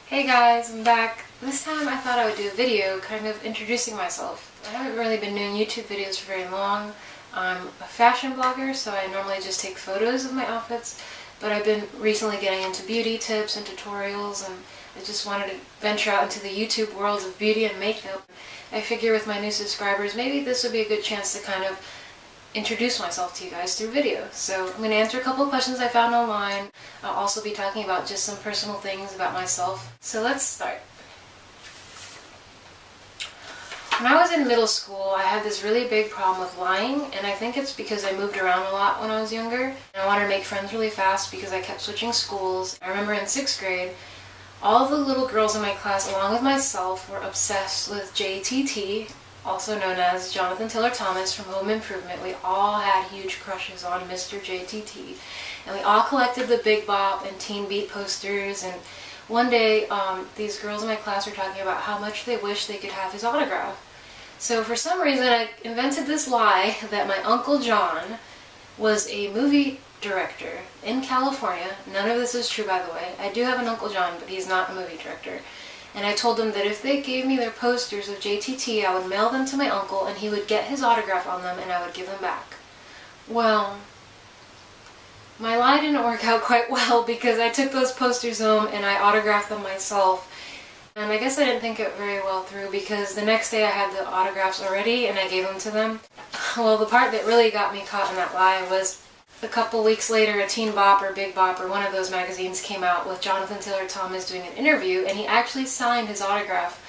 Hey guys, I'm back. This time I thought I would do a video kind of introducing myself. I haven't really been doing YouTube videos for very long. I'm a fashion blogger, so I normally just take photos of my outfits, but I've been recently getting into beauty tips and tutorials, and I just wanted to venture out into the YouTube world of beauty and makeup. I figure with my new subscribers, maybe this would be a good chance to kind of introduce myself to you guys through video. So I'm going to answer a couple of questions I found online. I'll also be talking about just some personal things about myself. So let's start. When I was in middle school, I had this really big problem with lying, and I think it's because I moved around a lot when I was younger, and I wanted to make friends really fast because I kept switching schools. I remember in 6th grade, all the little girls in my class, along with myself, were obsessed with JTT, also known as Jonathan Taylor Thomas from Home Improvement. We all had huge crushes on Mr. JTT, and we all collected the Big Bop and Teen Beat posters, and one day these girls in my class were talking about how much they wish they could have his autograph. So for some reason I invented this lie that my Uncle John was a movie director in California. None of this is true, by the way. I do have an Uncle John, but he's not a movie director. And I told them that if they gave me their posters of JTT, I would mail them to my uncle and he would get his autograph on them and I would give them back. Well, my lie didn't work out quite well because I took those posters home and I autographed them myself. And I guess I didn't think it very well through because the next day I had the autographs already and I gave them to them. Well, the part that really got me caught in that lie was a couple weeks later, a Teen Bop or Big Bop or one of those magazines came out with Jonathan Taylor Thomas doing an interview, and he actually signed his autograph,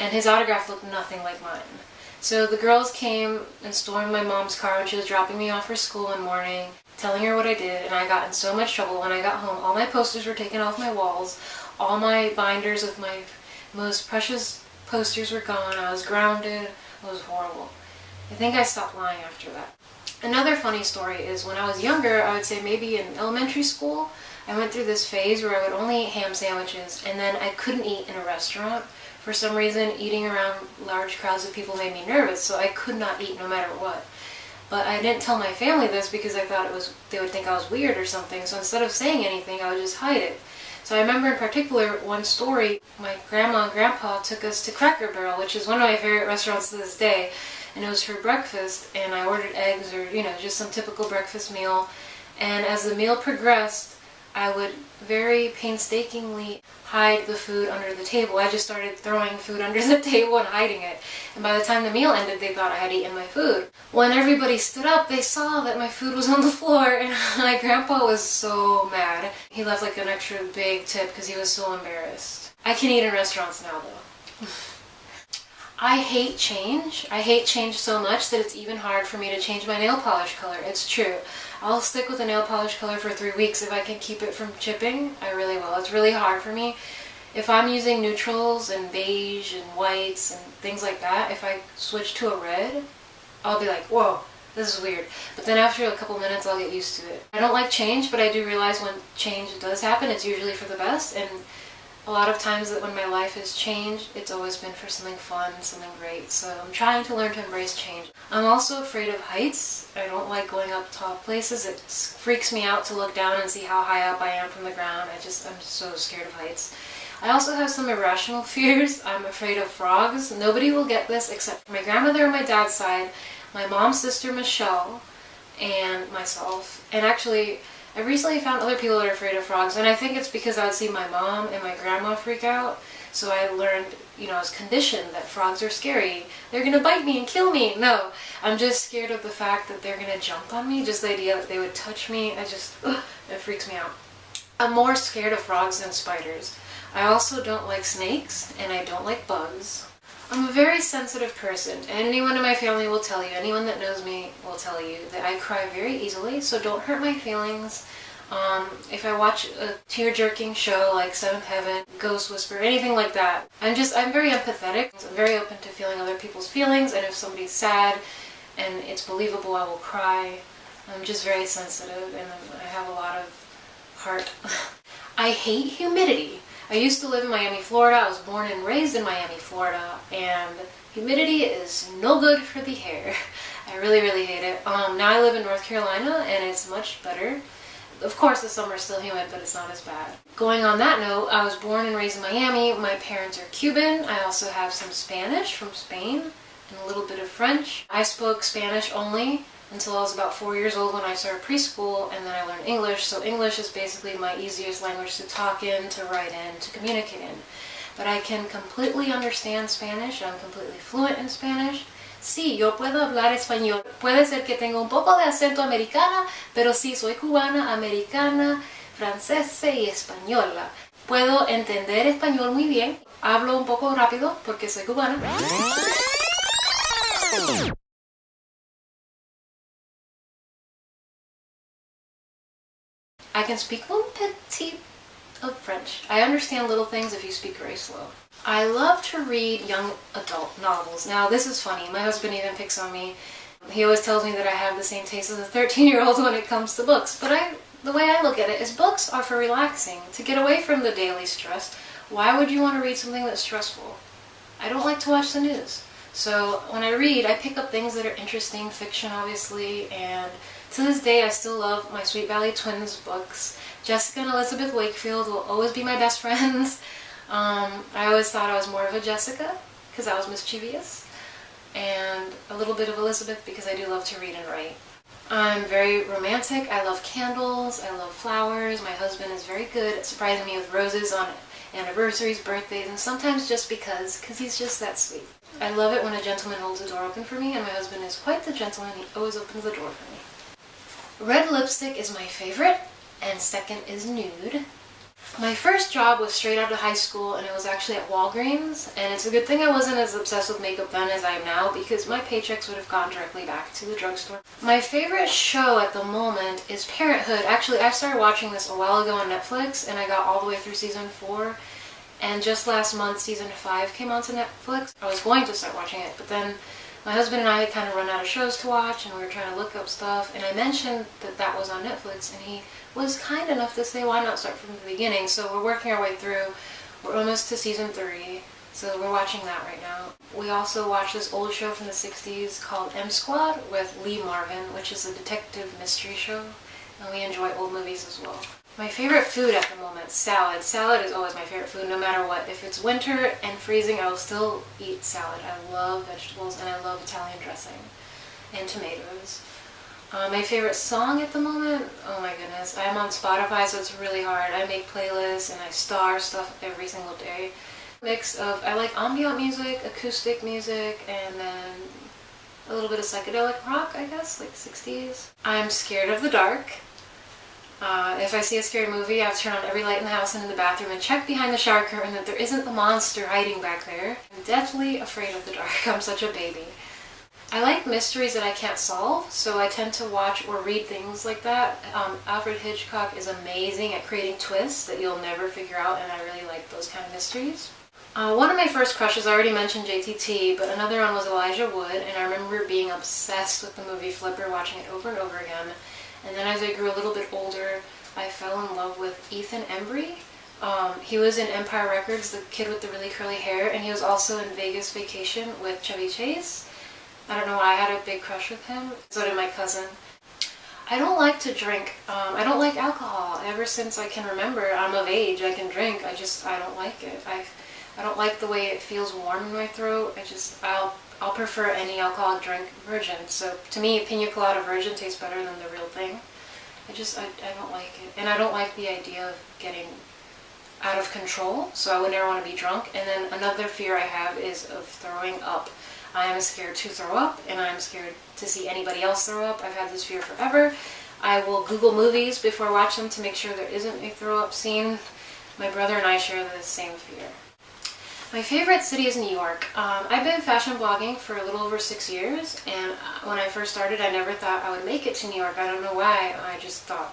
and his autograph looked nothing like mine. So the girls came and stormed my mom's car when she was dropping me off for school one morning, telling her what I did, and I got in so much trouble. When I got home, all my posters were taken off my walls, all my binders with my most precious posters were gone, I was grounded, it was horrible. I think I stopped lying after that. Another funny story is when I was younger, I would say maybe in elementary school, I went through this phase where I would only eat ham sandwiches, and then I couldn't eat in a restaurant. For some reason, eating around large crowds of people made me nervous, so I could not eat no matter what. But I didn't tell my family this because I thought they would think I was weird or something, so instead of saying anything, I would just hide it. So I remember in particular one story, my grandma and grandpa took us to Cracker Barrel, which is one of my favorite restaurants to this day. And it was for breakfast, and I ordered eggs or, just some typical breakfast meal. And as the meal progressed, I would very painstakingly hide the food under the table. I just started throwing food under the table and hiding it. And by the time the meal ended, they thought I had eaten my food. When everybody stood up, they saw that my food was on the floor, and my grandpa was so mad. He left like an extra big tip because he was so embarrassed. I can eat in restaurants now, though. I hate change. I hate change so much that it's even hard for me to change my nail polish color. It's true. I'll stick with a nail polish color for 3 weeks if I can keep it from chipping. I really will. It's really hard for me. If I'm using neutrals and beige and whites and things like that, if I switch to a red, I'll be like, whoa, this is weird. But then after a couple minutes, I'll get used to it. I don't like change, but I do realize when change does happen, it's usually for the best. And a lot of times that when my life has changed, it's always been for something fun, something great. So I'm trying to learn to embrace change. I'm also afraid of heights. I don't like going up tall places. It freaks me out to look down and see how high up I am from the ground. I'm so scared of heights. I also have some irrational fears. I'm afraid of frogs. Nobody will get this except for my grandmother on my dad's side, my mom's sister Michelle, and myself. And actually, I recently found other people that are afraid of frogs, and I think it's because I would see my mom and my grandma freak out, so I learned, I was conditioned that frogs are scary. They're gonna bite me and kill me. No, I'm just scared of the fact that they're gonna jump on me, just the idea that they would touch me. It freaks me out. I'm more scared of frogs than spiders. I also don't like snakes, and I don't like bugs. I'm a very sensitive person, and anyone in my family will tell you, anyone that knows me will tell you, that I cry very easily, so don't hurt my feelings. If I watch a tear-jerking show like Seventh Heaven, Ghost Whisper, anything like that, I'm very empathetic. I'm very open to feeling other people's feelings, and if somebody's sad and it's believable, I will cry. I'm just very sensitive, and I have a lot of heart. I hate humidity. I used to live in Miami, Florida. I was born and raised in Miami, Florida, and humidity is no good for the hair. I really, really hate it. Now I live in North Carolina, and it's much better. Of course, the summer's still humid, but it's not as bad. Going on that note, I was born and raised in Miami. My parents are Cuban. I also have some Spanish from Spain and a little bit of French. I spoke Spanish only until I was about 4 years old when I started preschool, and then I learned English. So English is basically my easiest language to talk in, to write in, to communicate in. But I can completely understand Spanish. I'm completely fluent in Spanish. Sí, yo puedo hablar español. Puede ser que tenga un poco de acento americana, pero sí, soy cubana, americana, francesa y española. Puedo entender español muy bien. Hablo un poco rápido porque soy cubana. I can speak un petit of French. I understand little things if you speak very slow. I love to read young adult novels. Now, this is funny. My husband even picks on me. He always tells me that I have the same taste as a 13-year-old when it comes to books. But the way I look at it is books are for relaxing, to get away from the daily stress. Why would you want to read something that's stressful? I don't like to watch the news. So when I read, I pick up things that are interesting, fiction obviously, and to this day I still love my Sweet Valley Twins books. Jessica and Elizabeth Wakefield will always be my best friends. I always thought I was more of a Jessica because I was mischievous, and a little bit of Elizabeth because I do love to read and write. I'm very romantic. I love candles. I love flowers. My husband is very good at surprising me with roses on anniversaries, birthdays, and sometimes just because he's just that sweet. I love it when a gentleman holds the door open for me, and my husband is quite the gentleman. He always opens the door for me. Red lipstick is my favorite, and second is nude. My first job was straight out of high school, and it was actually at Walgreens, and it's a good thing I wasn't as obsessed with makeup then as I am now, because my paychecks would have gone directly back to the drugstore. My favorite show at the moment is Parenthood. Actually, I started watching this a while ago on Netflix, and I got all the way through season 4, and just last month season 5 came onto Netflix. I was going to start watching it, but then my husband and I had kind of run out of shows to watch, and we were trying to look up stuff, and I mentioned that that was on Netflix, and he was kind enough to say, why not start from the beginning? So we're working our way through. We're almost to season 3, so we're watching that right now. We also watched this old show from the 60s called M Squad with Lee Marvin, which is a detective mystery show, and we enjoy old movies as well. My favorite food at the moment, salad. Salad is always my favorite food, no matter what. If it's winter and freezing, I will still eat salad. I love vegetables, and I love Italian dressing and tomatoes. My favorite song at the moment, oh my goodness, I am on Spotify, so it's really hard. I make playlists and I star stuff every single day. Mix of, I like ambient music, acoustic music, and then a little bit of psychedelic rock, I guess, like 60s. I'm scared of the dark. If I see a scary movie, I have to turn on every light in the house and in the bathroom and check behind the shower curtain that there isn't the monster hiding back there. I'm deathly afraid of the dark. I'm such a baby. I like mysteries that I can't solve, so I tend to watch or read things like that. Alfred Hitchcock is amazing at creating twists that you'll never figure out, and I really like those kind of mysteries. One of my first crushes, I already mentioned JTT, but another one was Elijah Wood, and I remember being obsessed with the movie Flipper, watching it over and over again. And then as I grew a little bit older, I fell in love with Ethan Embry. He was in Empire Records, the kid with the really curly hair, and he was also in Vegas Vacation with Chevy Chase. I don't know why I had a big crush with him. So did my cousin. I don't like to drink. I don't like alcohol. Ever since I can remember, I'm of age, I can drink. I don't like it. I don't like the way it feels warm in my throat. I'll prefer any alcoholic drink virgin. So to me, Pina Colada virgin tastes better than the real thing. I don't like it. And I don't like the idea of getting out of control, so I would never want to be drunk. And then another fear I have is of throwing up. I am scared to throw up, and I'm scared to see anybody else throw up. I've had this fear forever. I will Google movies before I watch them to make sure there isn't a throw up scene. My brother and I share the same fear. My favorite city is New York. I've been fashion blogging for a little over 6 years, and when I first started, I never thought I would make it to New York. I don't know why. I just thought,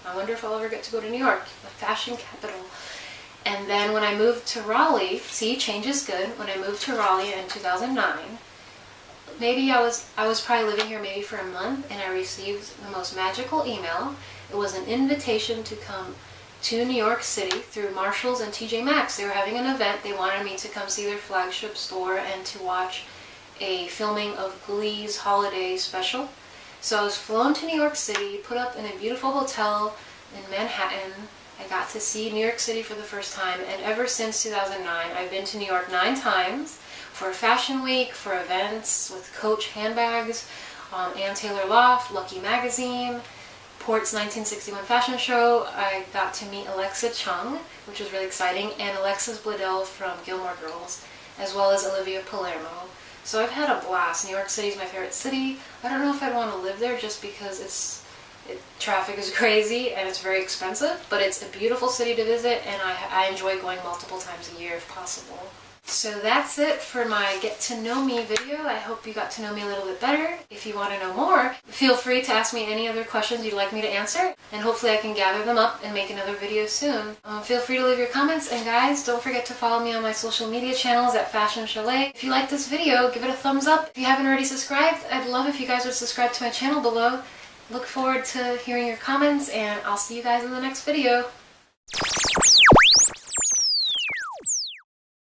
I wonder if I'll ever get to go to New York, the fashion capital. And then when I moved to Raleigh, see, change is good. When I moved to Raleigh in 2009, maybe I was probably living here maybe for a month, and I received the most magical email. It was an invitation to come to New York City through Marshalls and TJ Maxx. They were having an event. They wanted me to come see their flagship store and to watch a filming of Glee's holiday special. So I was flown to New York City, put up in a beautiful hotel in Manhattan. I got to see New York City for the first time, and ever since 2009, I've been to New York 9 times for Fashion Week, for events with Coach handbags, Ann Taylor Loft, Lucky Magazine, Port's 1961 fashion show. I got to meet Alexa Chung, which was really exciting, and Alexis Bledel from Gilmore Girls, as well as Olivia Palermo. So I've had a blast. New York City is my favorite city. I don't know if I'd want to live there just because traffic is crazy and it's very expensive, but it's a beautiful city to visit, and I enjoy going multiple times a year if possible. So that's it for my Get to Know Me video. I hope you got to know me a little bit better. If you want to know more, feel free to ask me any other questions you'd like me to answer, and hopefully I can gather them up and make another video soon. Feel free to leave your comments, and guys, don't forget to follow me on my social media channels at Fashion Soleil. If you like this video, give it a thumbs up. If you haven't already subscribed, I'd love if you guys would subscribe to my channel below. Look forward to hearing your comments, and I'll see you guys in the next video.